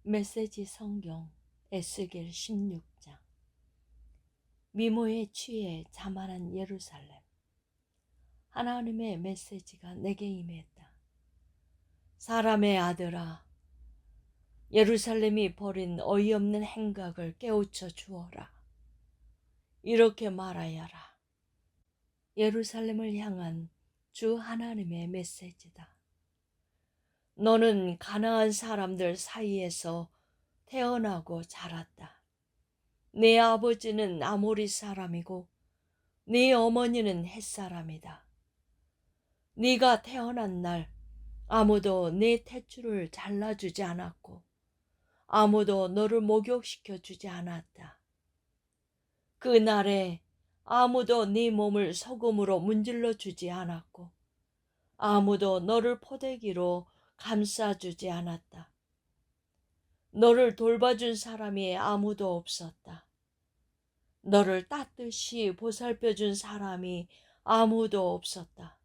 메시지 성경 에스겔 16장. 미모에 취해 자만한 예루살렘. 하나님의 메시지가 내게 임했다. 사람의 아들아, 예루살렘이 벌인 어이없는 행각을 깨우쳐 주어라. 이렇게 말하여라. 예루살렘을 향한 주 하나님의 메시지다. 너는 가나안 사람들 사이에서 태어나고 자랐다. 네 아버지는 아모리 사람이고 네 어머니는 헷 사람이다. 네가 태어난 날 아무도 네 탯줄을 잘라주지 않았고 아무도 너를 목욕시켜주지 않았다. 그날에 아무도 네 몸을 소금으로 문질러 주지 않았고 아무도 너를 포대기로 감싸주지 않았다. 너를 돌봐준 사람이 아무도 없었다. 너를 따뜻이 보살펴준 사람이 아무도 없었다.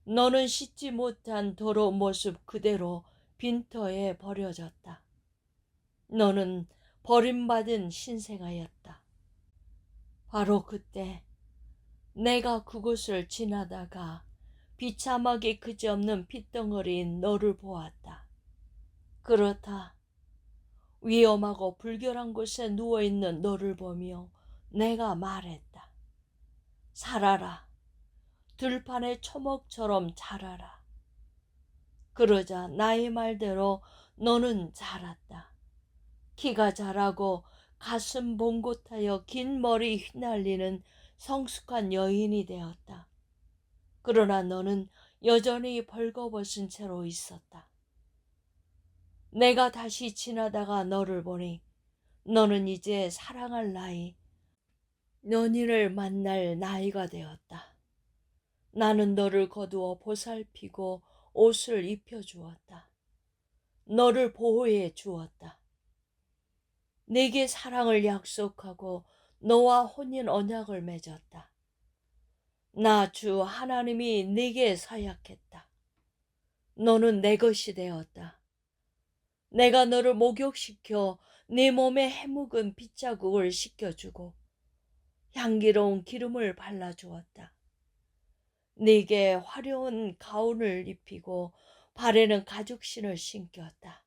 너는 씻지 못한 더러운 모습 그대로 빈터에 버려졌다. 너는 버림받은 신생아였다. 바로 그때 내가 그곳을 지나다가 비참하게 그지없는 핏덩어리인 너를 보았다. 그렇다. 위험하고 불결한 곳에 누워있는 너를 보며 내가 말했다. 살아라. 들판의 초목처럼 자라라. 그러자 나의 말대로 너는 자랐다. 키가 자라고 가슴 봉긋하여 긴 머리 휘날리는 성숙한 여인이 되었다. 그러나 너는 여전히 벌거벗은 채로 있었다. 내가 다시 지나다가 너를 보니 너는 이제 사랑할 나이, 연인을 만날 나이가 되었다. 나는 너를 거두어 보살피고 옷을 입혀주었다. 너를 보호해 주었다. 내게 사랑을 약속하고 너와 혼인 언약을 맺었다. 나 주 하나님이 네게 서약했다. 너는 내 것이 되었다. 내가 너를 목욕시켜 네 몸에 해묵은 핏자국을 씻겨주고 향기로운 기름을 발라주었다. 네게 화려한 가운을 입히고 발에는 가죽신을 신겼다.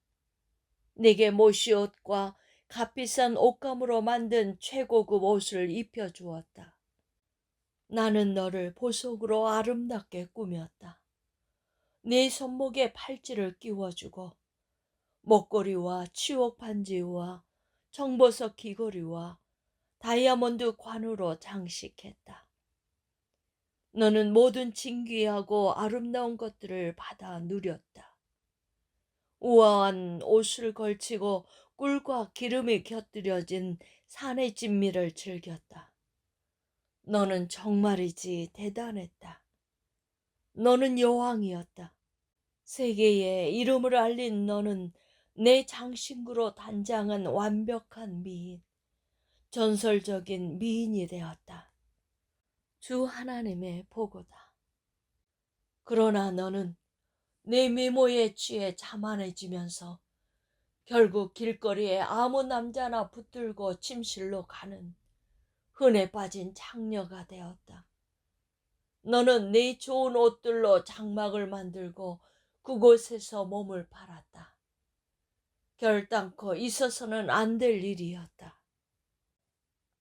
네게 모시옷과 값비싼 옷감으로 만든 최고급 옷을 입혀주었다. 나는 너를 보석으로 아름답게 꾸몄다. 네 손목에 팔찌를 끼워주고 목걸이와 치옥 반지와 청보석 귀걸이와 다이아몬드 관으로 장식했다. 너는 모든 진귀하고 아름다운 것들을 받아 누렸다. 우아한 옷을 걸치고 꿀과 기름이 곁들여진 산의 진미를 즐겼다. 너는 정말이지 대단했다. 너는 여왕이었다. 세계에 이름을 알린 너는 내 장신구로 단장한 완벽한 미인, 전설적인 미인이 되었다. 주 하나님의 보고다. 그러나 너는 내 미모에 취해 자만해지면서 결국 길거리에 아무 남자나 붙들고 침실로 가는 흔해 빠진 창녀가 되었다. 너는 네 좋은 옷들로 장막을 만들고 그곳에서 몸을 팔았다. 결단코 있어서는 안 될 일이었다.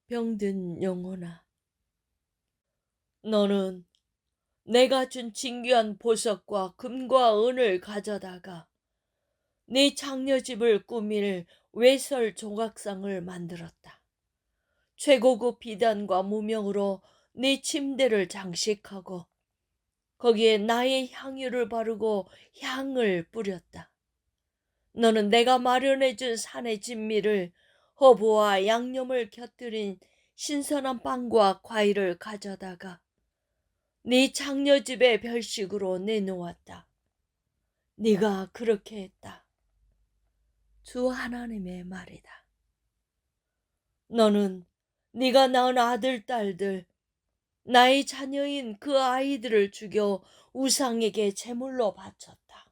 병든 영혼아, 너는 내가 준 진귀한 보석과 금과 은을 가져다가 네 장녀집을 꾸밀 외설 조각상을 만들었다. 최고급 비단과 무명으로 네 침대를 장식하고 거기에 나의 향유를 바르고 향을 뿌렸다. 너는 내가 마련해준 산의 진미를 허브와 양념을 곁들인 신선한 빵과 과일을 가져다가 네 장녀집의 별식으로 내놓았다. 네가 그렇게 했다. 주 하나님의 말이다. 너는 네가 낳은 아들, 딸들, 나의 자녀인 그 아이들을 죽여 우상에게 제물로 바쳤다.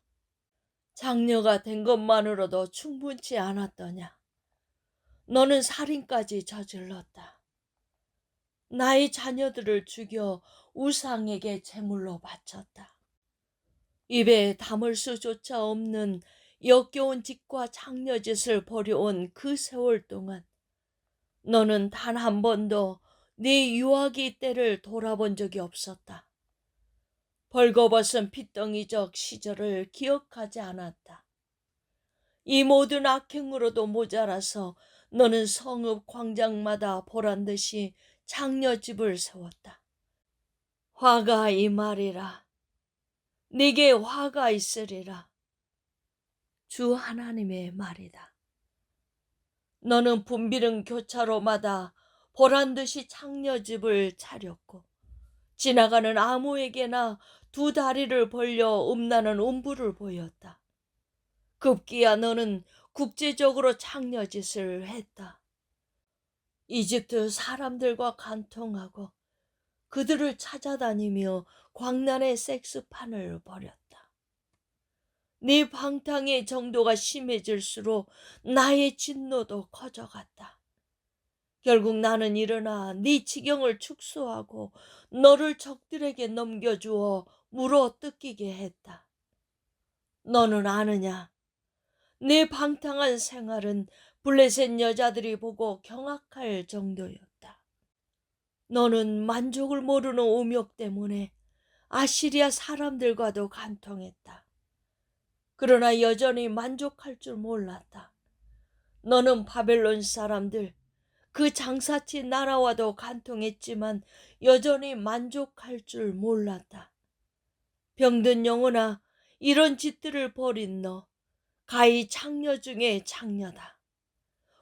장녀가 된 것만으로도 충분치 않았더냐. 너는 살인까지 저질렀다. 나의 자녀들을 죽여 우상에게 제물로 바쳤다. 입에 담을 수조차 없는 역겨운 짓과 장녀짓을 벌여온 그 세월 동안 너는 단 한 번도 네 유아기 때를 돌아본 적이 없었다. 벌거벗은 핏덩이적 시절을 기억하지 않았다. 이 모든 악행으로도 모자라서 너는 성읍 광장마다 보란듯이 장녀집을 세웠다. 화가 임하리라. 네게 화가 있으리라. 주 하나님의 말이다. 너는 분비른 교차로마다 보란듯이 장녀집을 차렸고 지나가는 아무에게나 두 다리를 벌려 음나는 음부를 보였다. 급기야 너는 국제적으로 장녀짓을 했다. 이집트 사람들과 간통하고 그들을 찾아다니며 광란의 섹스판을 벌였다. 네 방탕의 정도가 심해질수록 나의 진노도 커져갔다. 결국 나는 일어나 네 지경을 축소하고 너를 적들에게 넘겨주어 물어 뜯기게 했다. 너는 아느냐? 내 방탕한 생활은 블레셋 여자들이 보고 경악할 정도였다. 너는 만족을 모르는 오욕 때문에 아시리아 사람들과도 간통했다. 그러나 여전히 만족할 줄 몰랐다. 너는 바벨론 사람들, 그 장사치 나라와도 간통했지만 여전히 만족할 줄 몰랐다. 병든 영혼아, 이런 짓들을 벌인 너, 가히 창녀 중에 창녀다.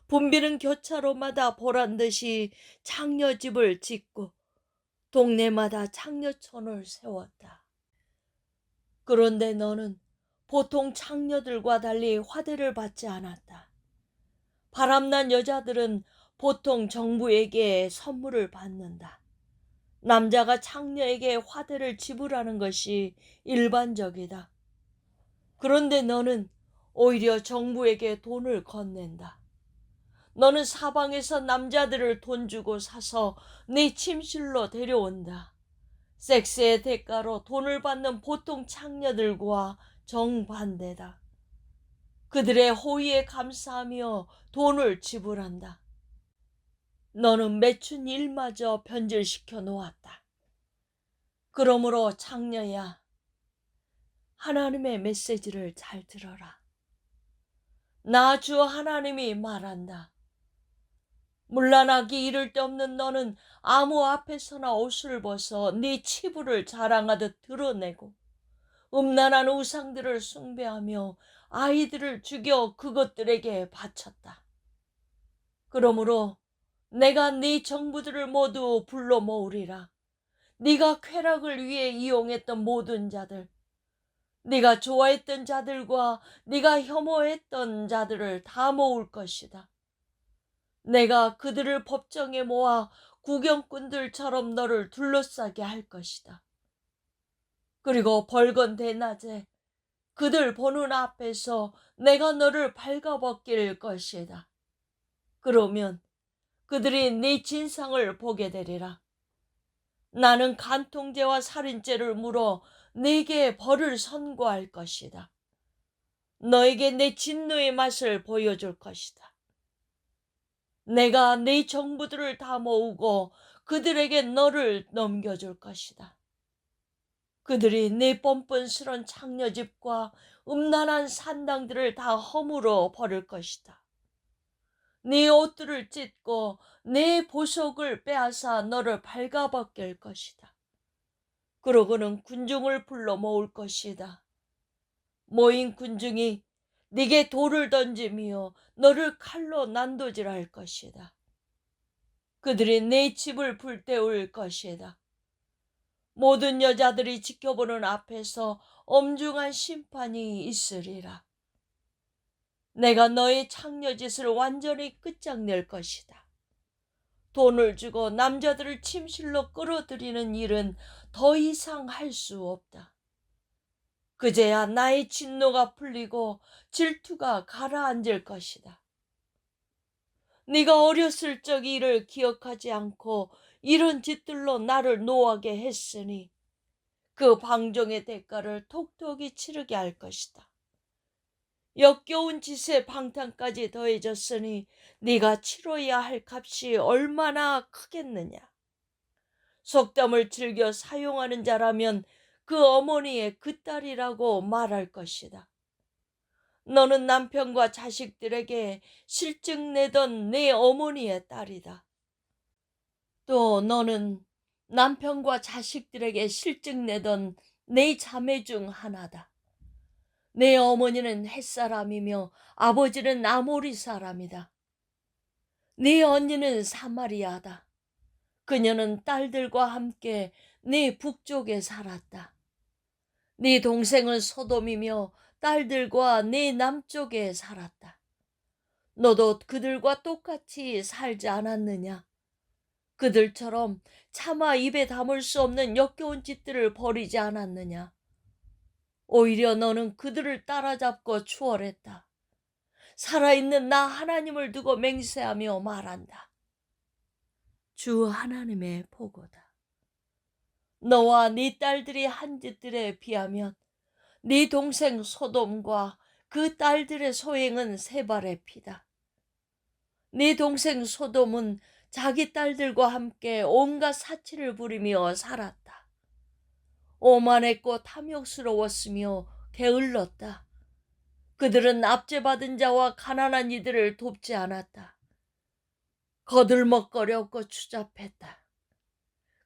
붐비는 교차로마다 보란듯이 창녀집을 짓고 동네마다 창녀촌을 세웠다. 그런데 너는 보통 창녀들과 달리 화대를 받지 않았다. 바람난 여자들은 보통 정부에게 선물을 받는다. 남자가 창녀에게 화대를 지불하는 것이 일반적이다. 그런데 너는 오히려 정부에게 돈을 건넨다. 너는 사방에서 남자들을 돈 주고 사서 네 침실로 데려온다. 섹스의 대가로 돈을 받는 보통 창녀들과 정반대다. 그들의 호의에 감사하며 돈을 지불한다. 너는 맺힌 일마저 변질시켜 놓았다. 그러므로 창녀야, 하나님의 메시지를 잘 들어라. 나 주 하나님이 말한다. 문란하기 이를 데 없는 너는 아무 앞에서나 옷을 벗어 네 치부를 자랑하듯 드러내고 음란한 우상들을 숭배하며 아이들을 죽여 그것들에게 바쳤다. 그러므로 내가 네 정부들을 모두 불러 모으리라. 네가 쾌락을 위해 이용했던 모든 자들, 네가 좋아했던 자들과 네가 혐오했던 자들을 다 모을 것이다. 내가 그들을 법정에 모아 구경꾼들처럼 너를 둘러싸게 할 것이다. 그리고 벌건 대낮에 그들 보는 앞에서 내가 너를 발가벗길 것이다. 그러면 그들이 네 진상을 보게 되리라. 나는 간통죄와 살인죄를 물어 네게 벌을 선고할 것이다. 너에게 내 진노의 맛을 보여줄 것이다. 내가 네 정부들을 다 모으고 그들에게 너를 넘겨줄 것이다. 그들이 네 뻔뻔스런 창녀집과 음란한 산당들을 다 허물어 버릴 것이다. 네 옷들을 찢고 네 보석을 빼앗아 너를 발가벗길 것이다. 그러고는 군중을 불러 모을 것이다. 모인 군중이 네게 돌을 던지며 너를 칼로 난도질할 것이다. 그들이 네 집을 불태울 것이다. 모든 여자들이 지켜보는 앞에서 엄중한 심판이 있으리라. 내가 너의 창녀짓을 완전히 끝장낼 것이다. 돈을 주고 남자들을 침실로 끌어들이는 일은 더 이상 할 수 없다. 그제야 나의 진노가 풀리고 질투가 가라앉을 것이다. 네가 어렸을 적 일을 기억하지 않고 이런 짓들로 나를 노하게 했으니 그 방종의 대가를 톡톡히 치르게 할 것이다. 역겨운 짓에 방탕까지 더해졌으니 네가 치러야 할 값이 얼마나 크겠느냐. 속담을 즐겨 사용하는 자라면 그 어머니의 그 딸이라고 말할 것이다. 너는 남편과 자식들에게 실증 내던 내 어머니의 딸이다. 또 너는 남편과 자식들에게 실증 내던 내 자매 중 하나다. 내 어머니는 햇사람이며 아버지는 아모리 사람이다. 네 언니는 사마리아다. 그녀는 딸들과 함께 네 북쪽에 살았다. 네 동생은 소돔이며 딸들과 네 남쪽에 살았다. 너도 그들과 똑같이 살지 않았느냐? 그들처럼 차마 입에 담을 수 없는 역겨운 짓들을 벌이지 않았느냐? 오히려 너는 그들을 따라잡고 추월했다. 살아있는 나 하나님을 두고 맹세하며 말한다. 주 하나님의 보고다. 너와 네 딸들이 한 짓들에 비하면 네 동생 소돔과 그 딸들의 소행은 세 발의 피다. 네 동생 소돔은 자기 딸들과 함께 온갖 사치를 부리며 살았다. 오만했고 탐욕스러웠으며 게을렀다. 그들은 압제받은 자와 가난한 이들을 돕지 않았다. 거들먹거렸고 추잡했다.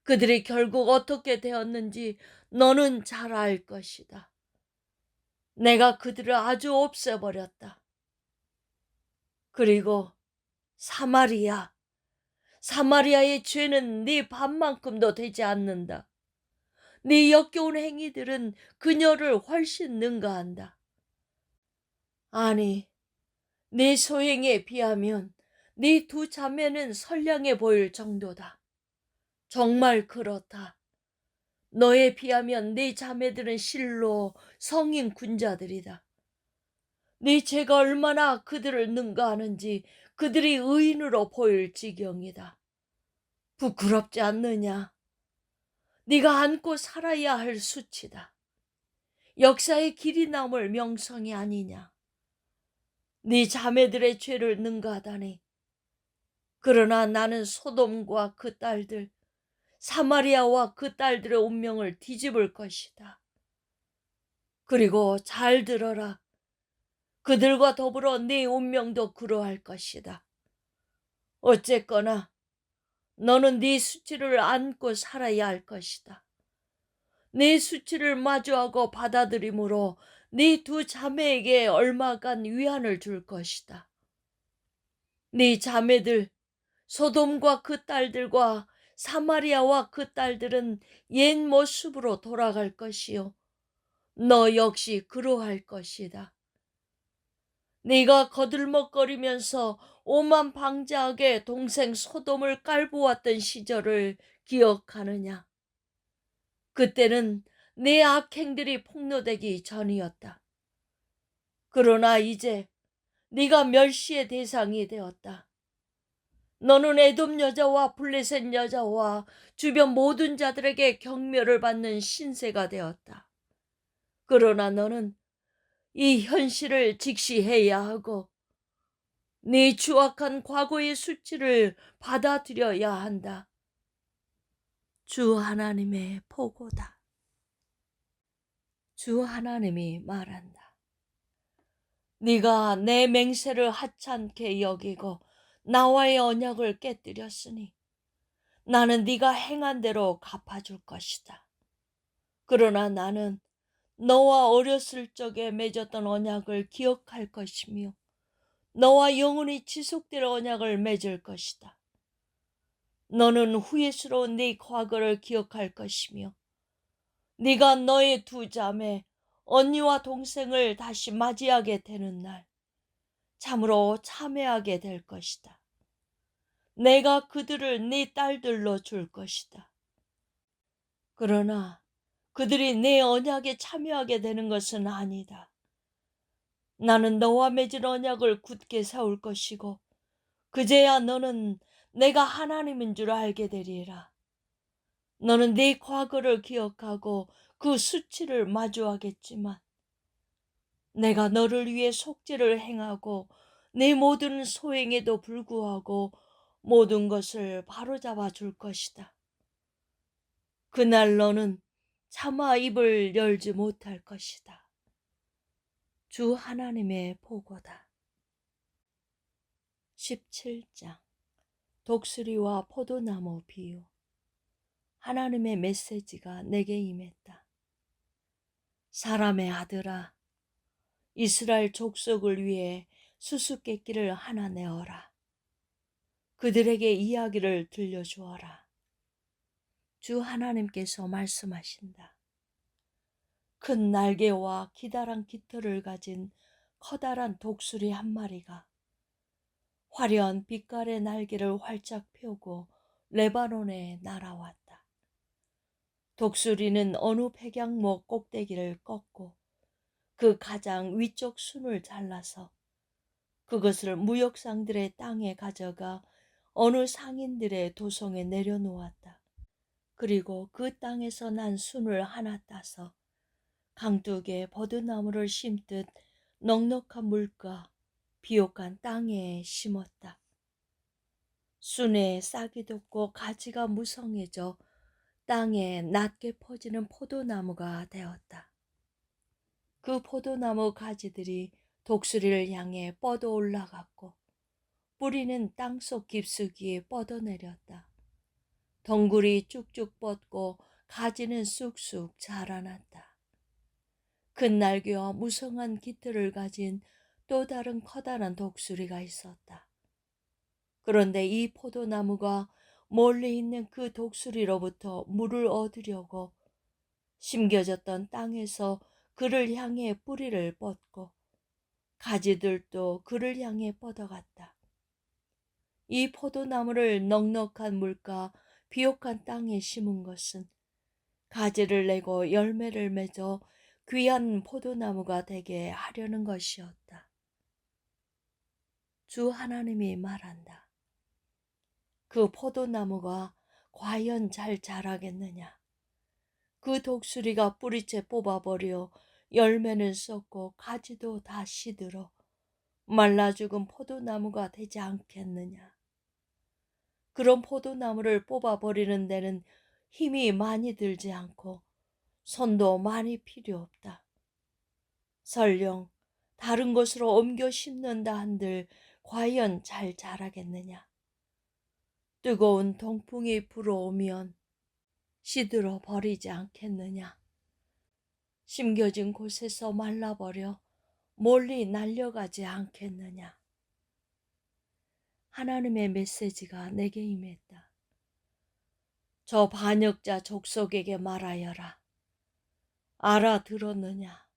그들이 결국 어떻게 되었는지 너는 잘 알 것이다. 내가 그들을 아주 없애버렸다. 그리고 사마리아의 죄는 네 반만큼도 되지 않는다. 네 역겨운 행위들은 그녀를 훨씬 능가한다. 아니, 네 소행에 비하면 네 두 자매는 선량해 보일 정도다. 정말 그렇다. 너에 비하면 네 자매들은 실로 성인 군자들이다. 네 죄가 얼마나 그들을 능가하는지 그들이 의인으로 보일 지경이다. 부끄럽지 않느냐? 네가 안고 살아야 할 수치다. 역사의 길이 남을 명성이 아니냐? 네 자매들의 죄를 능가하다니. 그러나 나는 소돔과 그 딸들, 사마리아와 그 딸들의 운명을 뒤집을 것이다. 그리고 잘 들어라. 그들과 더불어 네 운명도 그러할 것이다. 어쨌거나 너는 네 수치를 안고 살아야 할 것이다. 네 수치를 마주하고 받아들임으로 네 두 자매에게 얼마간 위안을 줄 것이다. 네 자매들, 소돔과 그 딸들과 사마리아와 그 딸들은 옛 모습으로 돌아갈 것이요. 너 역시 그러할 것이다. 네가 거들먹거리면서 오만방자하게 동생 소돔을 깔보았던 시절을 기억하느냐? 그때는 내 악행들이 폭로되기 전이었다. 그러나 이제 네가 멸시의 대상이 되었다. 너는 에돔 여자와 블레셋 여자와 주변 모든 자들에게 경멸을 받는 신세가 되었다. 그러나 너는 이 현실을 직시해야 하고 네 추악한 과거의 수치를 받아들여야 한다. 주 하나님의 보고다. 주 하나님이 말한다. 네가 내 맹세를 하찮게 여기고 나와의 언약을 깨뜨렸으니 나는 네가 행한 대로 갚아줄 것이다. 그러나 나는 너와 어렸을 적에 맺었던 언약을 기억할 것이며 너와 영원히 지속될 언약을 맺을 것이다. 너는 후회스러운 네 과거를 기억할 것이며 네가 너의 두 자매 언니와 동생을 다시 맞이하게 되는 날 참으로 참회하게 될 것이다. 내가 그들을 네 딸들로 줄 것이다. 그러나 그들이 내 언약에 참여하게 되는 것은 아니다. 나는 너와 맺은 언약을 굳게 세울 것이고 그제야 너는 내가 하나님인 줄 알게 되리라. 너는 네 과거를 기억하고 그 수치를 마주하겠지만 내가 너를 위해 속죄를 행하고 내 모든 소행에도 불구하고 모든 것을 바로잡아 줄 것이다. 그날 너는 차마 입을 열지 못할 것이다. 주 하나님의 보고다. 17장 독수리와 포도나무 비유. 하나님의 메시지가 내게 임했다. 사람의 아들아, 이스라엘 족속을 위해 수수께끼를 하나 내어라. 그들에게 이야기를 들려주어라. 주 하나님께서 말씀하신다. 큰 날개와 기다란 깃털을 가진 커다란 독수리 한 마리가 화려한 빛깔의 날개를 활짝 펴고 레바논에 날아왔다. 독수리는 어느 백양목 꼭대기를 꺾고 그 가장 위쪽 순을 잘라서 그것을 무역상들의 땅에 가져가 어느 상인들의 도성에 내려놓았다. 그리고 그 땅에서 난 순을 하나 따서 강둑에 버드나무를 심듯 넉넉한 물과 비옥한 땅에 심었다. 순에 싹이 돋고 가지가 무성해져 땅에 낮게 퍼지는 포도나무가 되었다. 그 포도나무 가지들이 독수리를 향해 뻗어 올라갔고 뿌리는 땅속 깊숙이에 뻗어내렸다. 덩굴이 쭉쭉 뻗고 가지는 쑥쑥 자라났다. 큰 날개와 무성한 깃털을 가진 또 다른 커다란 독수리가 있었다. 그런데 이 포도나무가 멀리 있는 그 독수리로부터 물을 얻으려고 심겨졌던 땅에서 그를 향해 뿌리를 뻗고 가지들도 그를 향해 뻗어갔다. 이 포도나무를 넉넉한 물과 비옥한 땅에 심은 것은 가지를 내고 열매를 맺어 귀한 포도나무가 되게 하려는 것이었다. 주 하나님이 말한다. 그 포도나무가 과연 잘 자라겠느냐? 그 독수리가 뿌리채 뽑아버려 열매는 썩고 가지도 다 시들어 말라 죽은 포도나무가 되지 않겠느냐? 그런 포도나무를 뽑아버리는 데는 힘이 많이 들지 않고 손도 많이 필요 없다. 설령 다른 곳으로 옮겨 심는다 한들 과연 잘 자라겠느냐? 뜨거운 동풍이 불어오면 시들어 버리지 않겠느냐? 심겨진 곳에서 말라버려 멀리 날려가지 않겠느냐? 하나님의 메시지가 내게 임했다. 저 반역자 족속에게 말하여라. 알아들었느냐?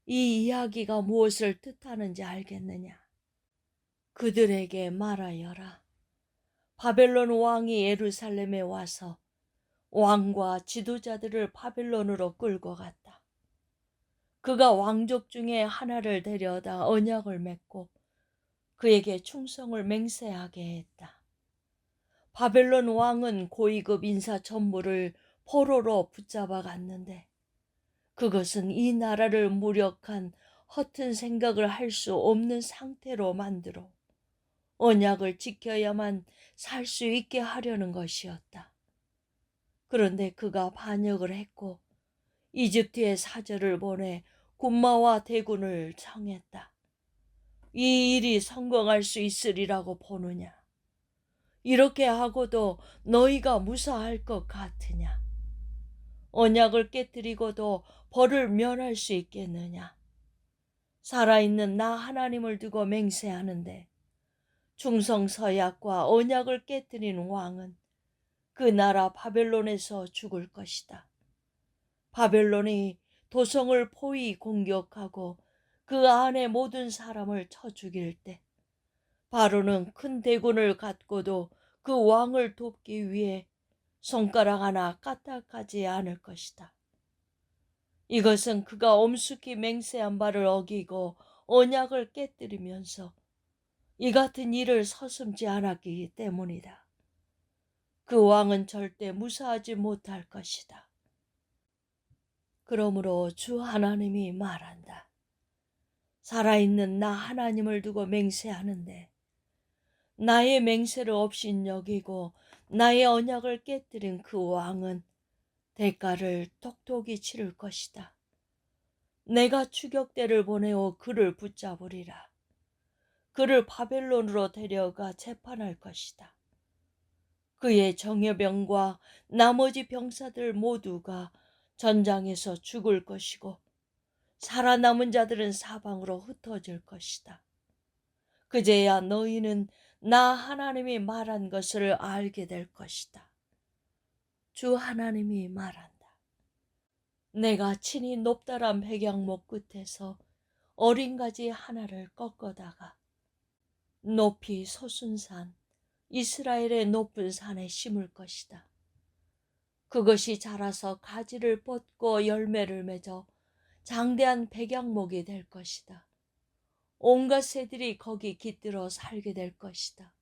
이 이야기가 무엇을 뜻하는지 알겠느냐? 그들에게 말하여라. 바벨론 왕이 예루살렘에 와서 왕과 지도자들을 바벨론으로 끌고 갔다. 그가 왕족 중에 하나를 데려다 언약을 맺고 그에게 충성을 맹세하게 했다. 바벨론 왕은 고위급 인사 전부를 포로로 붙잡아 갔는데 그것은 이 나라를 무력한 허튼 생각을 할 수 없는 상태로 만들어 언약을 지켜야만 살 수 있게 하려는 것이었다. 그런데 그가 반역을 했고 이집트에 사절을 보내 군마와 대군을 청했다. 이 일이 성공할 수 있으리라고 보느냐? 이렇게 하고도 너희가 무사할 것 같으냐? 언약을 깨뜨리고도 벌을 면할 수 있겠느냐? 살아있는 나 하나님을 두고 맹세하는데 충성서약과 언약을 깨뜨린 왕은 그 나라 바벨론에서 죽을 것이다. 바벨론이 도성을 포위 공격하고 그 안에 모든 사람을 쳐 죽일 때 바로는 큰 대군을 갖고도 그 왕을 돕기 위해 손가락 하나 까딱하지 않을 것이다. 이것은 그가 엄숙히 맹세한 바를 어기고 언약을 깨뜨리면서 이 같은 일을 서슴지 않았기 때문이다. 그 왕은 절대 무사하지 못할 것이다. 그러므로 주 하나님이 말한다. 살아있는 나 하나님을 두고 맹세하는데 나의 맹세를 업신여기고 나의 언약을 깨뜨린 그 왕은 대가를 똑똑히 치를 것이다. 내가 추격대를 보내어 그를 붙잡으리라. 그를 바벨론으로 데려가 재판할 것이다. 그의 정예병과 나머지 병사들 모두가 전장에서 죽을 것이고 살아남은 자들은 사방으로 흩어질 것이다. 그제야 너희는 나 하나님이 말한 것을 알게 될 것이다. 주 하나님이 말한다. 내가 친히 높다란 백양목 끝에서 어린 가지 하나를 꺾어다가 높이 솟은 산, 이스라엘의 높은 산에 심을 것이다. 그것이 자라서 가지를 뻗고 열매를 맺어 장대한 백양목이 될 것이다. 온갖 새들이 거기 깃들어 살게 될 것이다.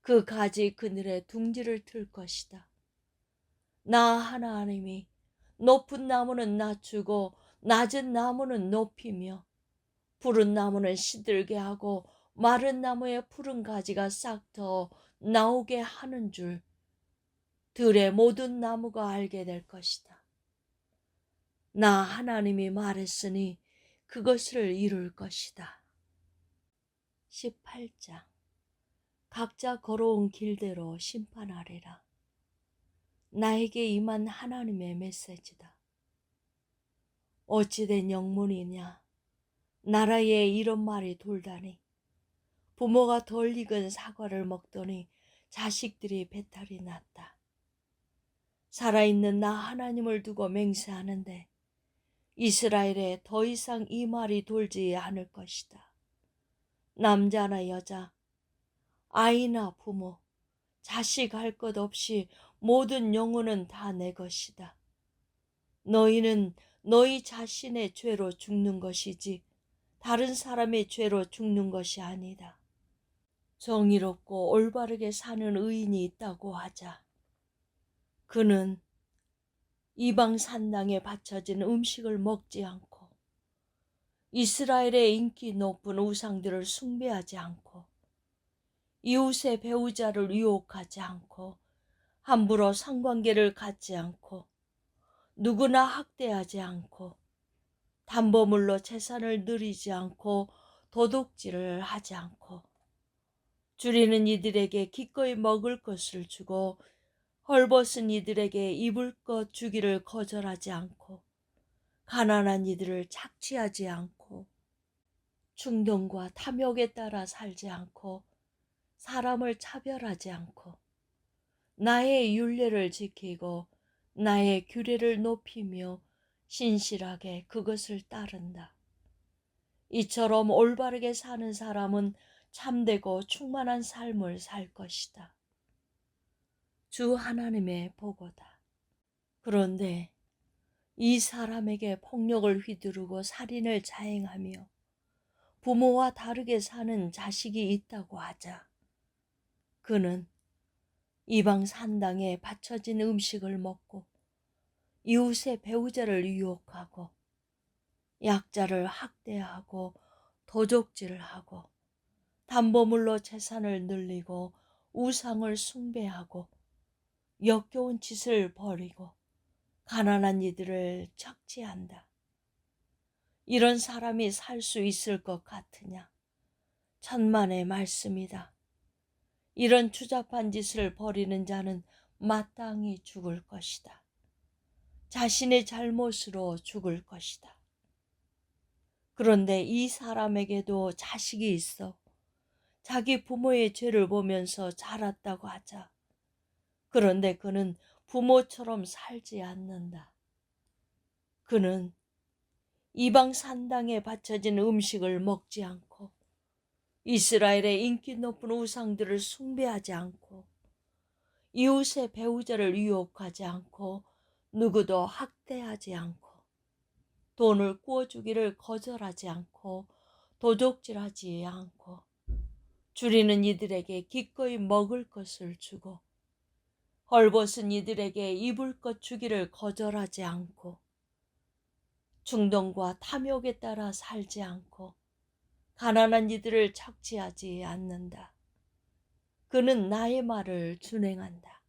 그 가지 그늘에 둥지를 틀 것이다. 나 하나님이 높은 나무는 낮추고 낮은 나무는 높이며 푸른 나무는 시들게 하고 마른 나무의 푸른 가지가 싹 더 나오게 하는 줄 들의 모든 나무가 알게 될 것이다. 나 하나님이 말했으니 그것을 이룰 것이다. 18장. 각자 걸어온 길대로 심판하리라. 나에게 임한 하나님의 메시지다. 어찌된 영문이냐. 나라에 이런 말이 돌다니. 부모가 덜 익은 사과를 먹더니 자식들이 배탈이 났다. 살아있는 나 하나님을 두고 맹세하는데 이스라엘에 더 이상 이 말이 돌지 않을 것이다. 남자나 여자, 아이나 부모, 자식 할 것 없이 모든 영혼은 다 내 것이다. 너희는 너희 자신의 죄로 죽는 것이지 다른 사람의 죄로 죽는 것이 아니다. 정의롭고 올바르게 사는 의인이 있다고 하자. 그는 이방 산당에 바쳐진 음식을 먹지 않고 이스라엘의 인기 높은 우상들을 숭배하지 않고 이웃의 배우자를 유혹하지 않고 함부로 성관계를 갖지 않고 누구나 학대하지 않고 담보물로 재산을 누리지 않고 도둑질을 하지 않고 줄이는 이들에게 기꺼이 먹을 것을 주고 헐벗은 이들에게 입을 것 주기를 거절하지 않고 가난한 이들을 착취하지 않고 충동과 탐욕에 따라 살지 않고 사람을 차별하지 않고 나의 율례를 지키고 나의 규례를 높이며 신실하게 그것을 따른다. 이처럼 올바르게 사는 사람은 참되고 충만한 삶을 살 것이다. 주 하나님의 보고다. 그런데 이 사람에게 폭력을 휘두르고 살인을 자행하며 부모와 다르게 사는 자식이 있다고 하자. 그는 이방 산당에 바쳐진 음식을 먹고 이웃의 배우자를 유혹하고 약자를 학대하고 도적질을 하고 담보물로 재산을 늘리고 우상을 숭배하고 역겨운 짓을 벌이고 가난한 이들을 착취한다. 이런 사람이 살 수 있을 것 같으냐? 천만의 말씀이다. 이런 추잡한 짓을 벌이는 자는 마땅히 죽을 것이다. 자신의 잘못으로 죽을 것이다. 그런데 이 사람에게도 자식이 있어 자기 부모의 죄를 보면서 자랐다고 하자. 그런데 그는 부모처럼 살지 않는다. 그는 이방 산당에 바쳐진 음식을 먹지 않고 이스라엘의 인기 높은 우상들을 숭배하지 않고 이웃의 배우자를 유혹하지 않고 누구도 학대하지 않고 돈을 구워주기를 거절하지 않고 도적질하지 않고 줄이는 이들에게 기꺼이 먹을 것을 주고 헐벗은 이들에게 입을 것 주기를 거절하지 않고 충동과 탐욕에 따라 살지 않고 가난한 이들을 착취하지 않는다. 그는 나의 말을 준행한다.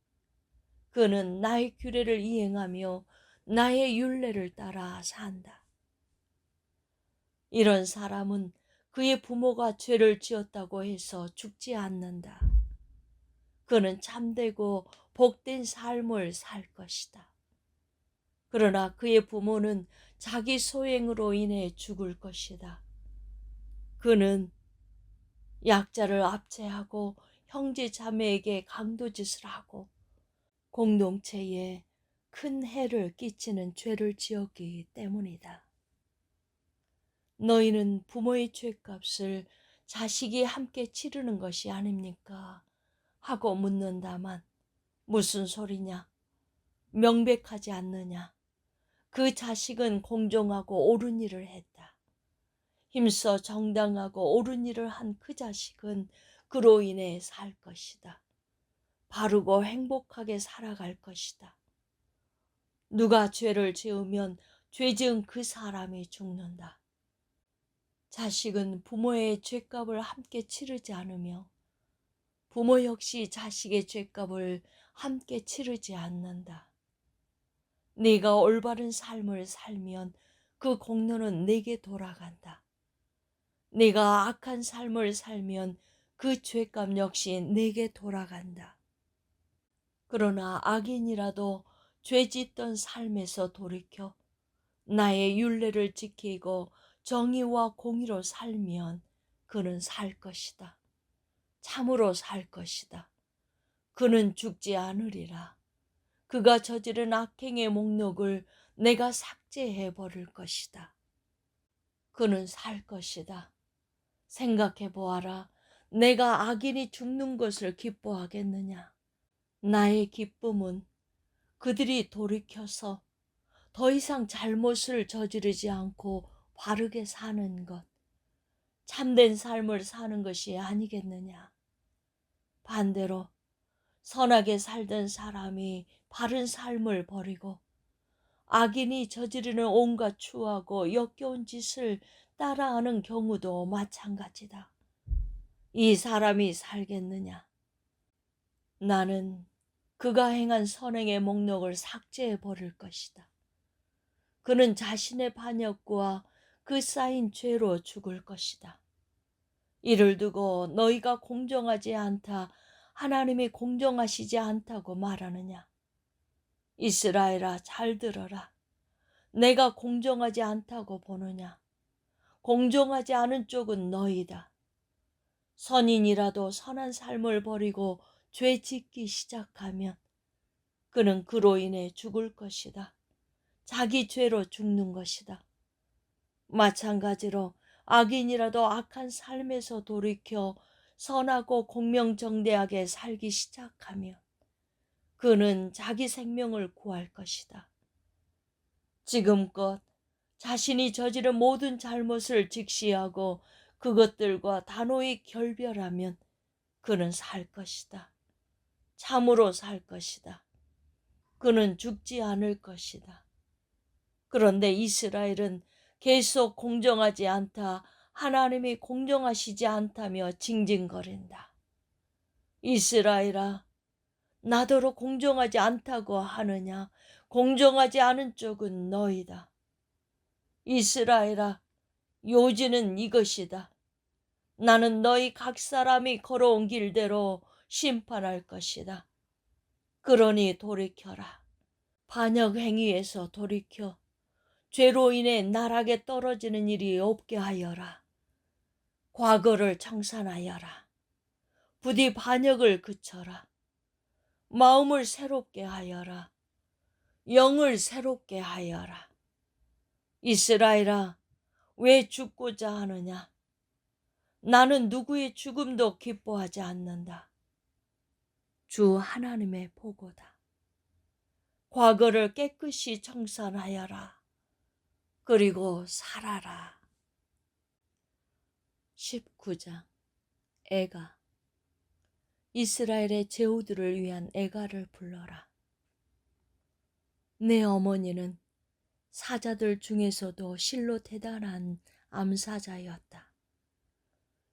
그는 나의 규례를 이행하며 나의 율례를 따라 산다. 이런 사람은 그의 부모가 죄를 지었다고 해서 죽지 않는다. 그는 참되고 복된 삶을 살 것이다. 그러나 그의 부모는 자기 소행으로 인해 죽을 것이다. 그는 약자를 압제하고 형제 자매에게 강도짓을 하고 공동체에 큰 해를 끼치는 죄를 지었기 때문이다. 너희는 부모의 죄값을 자식이 함께 치르는 것이 아닙니까? 하고 묻는다만 무슨 소리냐? 명백하지 않느냐? 그 자식은 공정하고 옳은 일을 했다. 힘써 정당하고 옳은 일을 한 그 자식은 그로 인해 살 것이다. 바르고 행복하게 살아갈 것이다. 누가 죄를 지으면 죄 지은 그 사람이 죽는다. 자식은 부모의 죄값을 함께 치르지 않으며 부모 역시 자식의 죄값을 함께 치르지 않는다. 네가 올바른 삶을 살면 그 공로는 네게 돌아간다. 네가 악한 삶을 살면 그 죄값 역시 네게 돌아간다. 그러나 악인이라도 죄 짓던 삶에서 돌이켜 나의 율례를 지키고 정의와 공의로 살면 그는 살 것이다. 참으로 살 것이다. 그는 죽지 않으리라. 그가 저지른 악행의 목록을 내가 삭제해 버릴 것이다. 그는 살 것이다. 생각해 보아라. 내가 악인이 죽는 것을 기뻐하겠느냐? 나의 기쁨은 그들이 돌이켜서 더 이상 잘못을 저지르지 않고 바르게 사는 것, 참된 삶을 사는 것이 아니겠느냐? 반대로 선하게 살던 사람이 바른 삶을 버리고 악인이 저지르는 온갖 추하고 역겨운 짓을 따라하는 경우도 마찬가지다. 이 사람이 살겠느냐? 나는 그가 행한 선행의 목록을 삭제해 버릴 것이다. 그는 자신의 반역과 그 쌓인 죄로 죽을 것이다. 이를 두고 너희가 공정하지 않다, 하나님이 공정하시지 않다고 말하느냐? 이스라엘아, 잘 들어라. 내가 공정하지 않다고 보느냐? 공정하지 않은 쪽은 너희다. 선인이라도 선한 삶을 버리고 죄 짓기 시작하면 그는 그로 인해 죽을 것이다. 자기 죄로 죽는 것이다. 마찬가지로 악인이라도 악한 삶에서 돌이켜 선하고 공명정대하게 살기 시작하면 그는 자기 생명을 구할 것이다. 지금껏 자신이 저지른 모든 잘못을 직시하고 그것들과 단호히 결별하면 그는 살 것이다. 참으로 살 것이다. 그는 죽지 않을 것이다. 그런데 이스라엘은 계속 공정하지 않다, 하나님이 공정하시지 않다며 징징거린다. 이스라엘아, 나더러 공정하지 않다고 하느냐? 공정하지 않은 쪽은 너희다. 이스라엘아, 요지는 이것이다. 나는 너희 각 사람이 걸어온 길대로 심판할 것이다. 그러니 돌이켜라. 반역 행위에서 돌이켜 죄로 인해 나락에 떨어지는 일이 없게 하여라. 과거를 청산하여라. 부디 반역을 그쳐라. 마음을 새롭게 하여라. 영을 새롭게 하여라. 이스라엘아, 왜 죽고자 하느냐? 나는 누구의 죽음도 기뻐하지 않는다. 주 하나님의 보고다. 과거를 깨끗이 청산하여라. 그리고 살아라. 19장. 애가. 이스라엘의 제후들을 위한 애가를 불러라. 내 어머니는 사자들 중에서도 실로 대단한 암사자였다.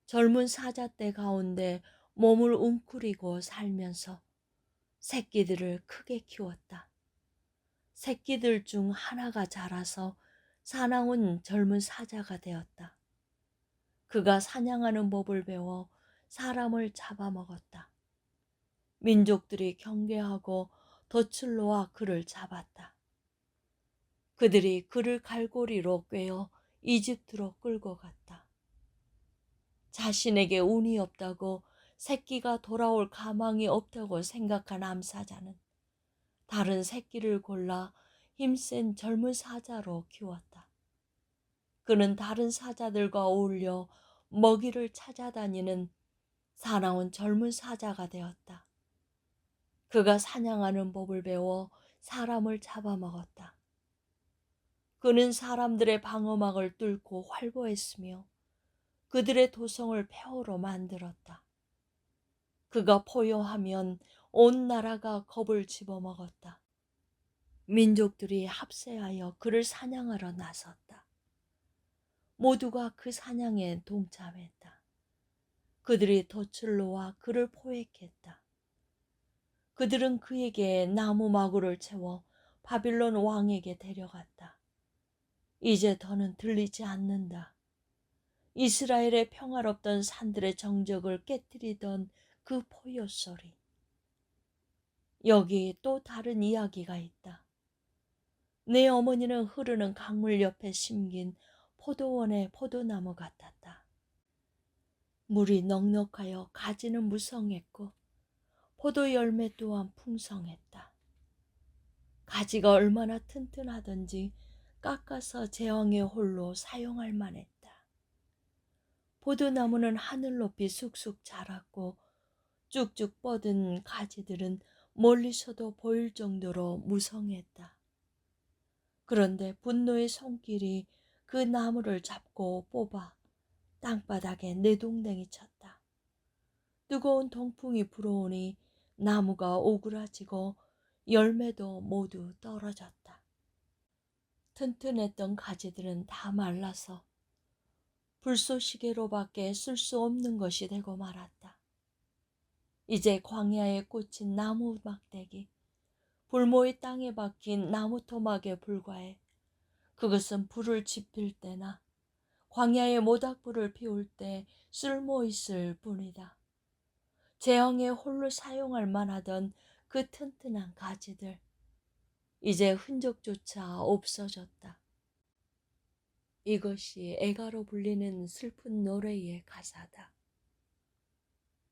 젊은 사자떼 가운데 몸을 웅크리고 살면서 새끼들을 크게 키웠다. 새끼들 중 하나가 자라서 사나운 젊은 사자가 되었다. 그가 사냥하는 법을 배워 사람을 잡아먹었다. 민족들이 경계하고 덫을 놓아 그를 잡았다. 그들이 그를 갈고리로 꿰어 이집트로 끌고 갔다. 자신에게 운이 없다고, 새끼가 돌아올 가망이 없다고 생각한 암사자는 다른 새끼를 골라 힘센 젊은 사자로 키웠다. 그는 다른 사자들과 어울려 먹이를 찾아다니는 사나운 젊은 사자가 되었다. 그가 사냥하는 법을 배워 사람을 잡아먹었다. 그는 사람들의 방어막을 뚫고 활보했으며 그들의 도성을 폐허로 만들었다. 그가 포효하면 온 나라가 겁을 집어먹었다. 민족들이 합세하여 그를 사냥하러 나섰다. 모두가 그 사냥에 동참했다. 그들이 덫을 놓아 그를 포획했다. 그들은 그에게 나무 마구를 채워 바빌론 왕에게 데려갔다. 이제 더는 들리지 않는다. 이스라엘의 평화롭던 산들의 정적을 깨뜨리던 그 포효 소리. 여기 또 다른 이야기가 있다. 내 어머니는 흐르는 강물 옆에 심긴 포도원의 포도나무 같았다. 물이 넉넉하여 가지는 무성했고 포도 열매 또한 풍성했다. 가지가 얼마나 튼튼하던지 깎아서 제왕의 홀로 사용할 만했다. 포도나무는 하늘 높이 쑥쑥 자랐고 쭉쭉 뻗은 가지들은 멀리서도 보일 정도로 무성했다. 그런데 분노의 손길이 그 나무를 잡고 뽑아 땅바닥에 내동댕이 쳤다. 뜨거운 동풍이 불어오니 나무가 오그라지고 열매도 모두 떨어졌다. 튼튼했던 가지들은 다 말라서 불쏘시개로밖에 쓸 수 없는 것이 되고 말았다. 이제 광야에 꽂힌 나무 막대기, 불모의 땅에 박힌 나무 토막에 불과해 그것은 불을 지필 때나 광야에 모닥불을 피울 때 쓸모 있을 뿐이다. 제왕의 홀로 사용할 만하던 그 튼튼한 가지들, 이제 흔적조차 없어졌다. 이것이 애가로 불리는 슬픈 노래의 가사다.